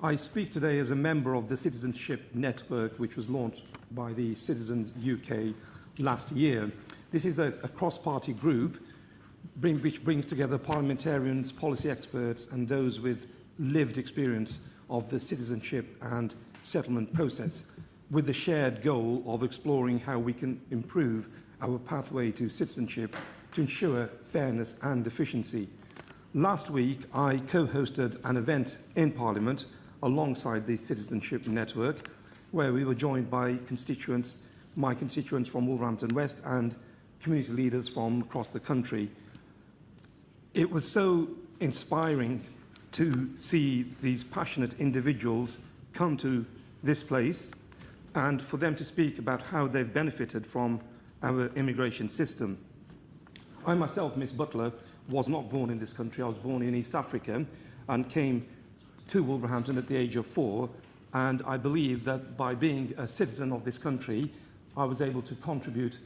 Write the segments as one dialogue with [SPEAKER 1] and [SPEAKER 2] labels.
[SPEAKER 1] I speak today as a member of the Citizenship network, which was launched by the Citizens UK last year. This is a cross-party group which brings together parliamentarians, policy experts, and those with lived experience of the citizenship and settlement process, with the shared goal of exploring how we can improve our pathway to citizenship to ensure fairness and efficiency. Last week, I co-hosted an event in Parliament alongside the Citizenship network, where we were joined by my constituents from Wolverhampton West and community leaders from across the country. It was so inspiring to see these passionate individuals come to this place and for them to speak about how they've benefited from our immigration system. I myself, Miss Butler, was not born in this country. I was born in East Africa and came to Wolverhampton at the age of 4, and I believe that by being a citizen of this country, I was able to contribute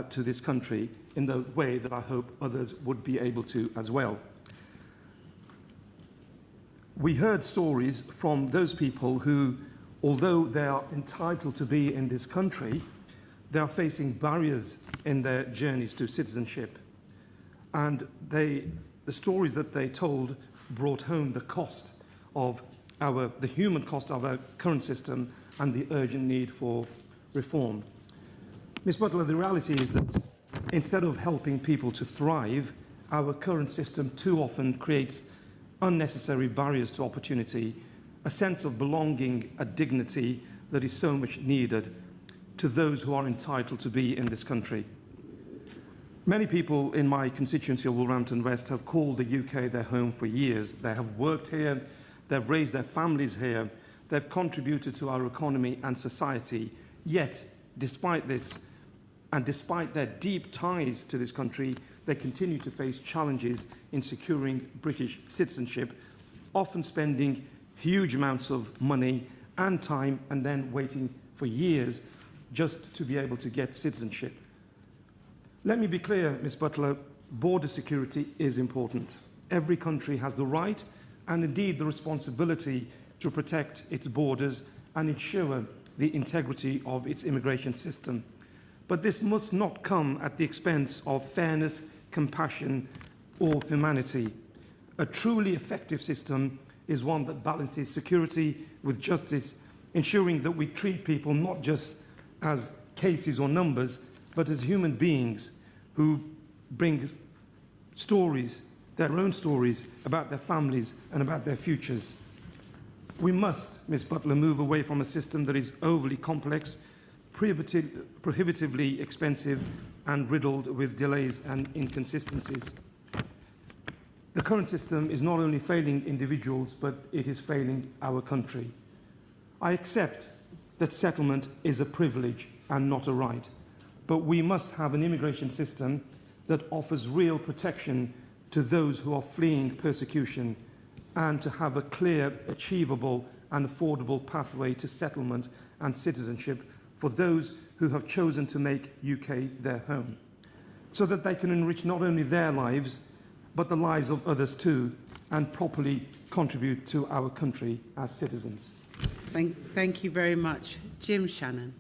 [SPEAKER 1] to this country in the way that I hope others would be able to as well. We heard stories from those people who, although they are entitled to be in this country, they are facing barriers in their journeys to citizenship. And the stories that they told brought home the cost of the human cost of our current system and the urgent need for reform. Ms. Butler, the reality is that instead of helping people to thrive, our current system too often creates unnecessary barriers to opportunity, a sense of belonging, a dignity that is so much needed to those who are entitled to be in this country. Many people in my constituency of Wolverhampton West have called the UK their home for years. They have worked here, they've raised their families here, they've contributed to our economy and society. Yet, despite this, and despite their deep ties to this country, they continue to face challenges in securing British citizenship, often spending huge amounts of money and time and then waiting for years just to be able to get citizenship. Let me be clear, Ms. Butler, border security is important. Every country has the right and indeed the responsibility to protect its borders and ensure the integrity of its immigration system. But this must not come at the expense of fairness, compassion, or humanity. A truly effective system is one that balances security with justice, ensuring that we treat people not just as cases or numbers, but as human beings who bring stories, their own stories, about their families and about their futures. We must, Ms. Butler, move away from a system that is overly complex, prohibitively expensive, and riddled with delays and inconsistencies. The current system is not only failing individuals, but it is failing our country. I accept that settlement is a privilege and not a right, but we must have an immigration system that offers real protection to those who are fleeing persecution and to have a clear, achievable and affordable pathway to settlement and citizenship for those who have chosen to make UK their home, so that they can enrich not only their lives, but the lives of others too, and properly contribute to our country as citizens.
[SPEAKER 2] Thank you very much. Jim Shannon.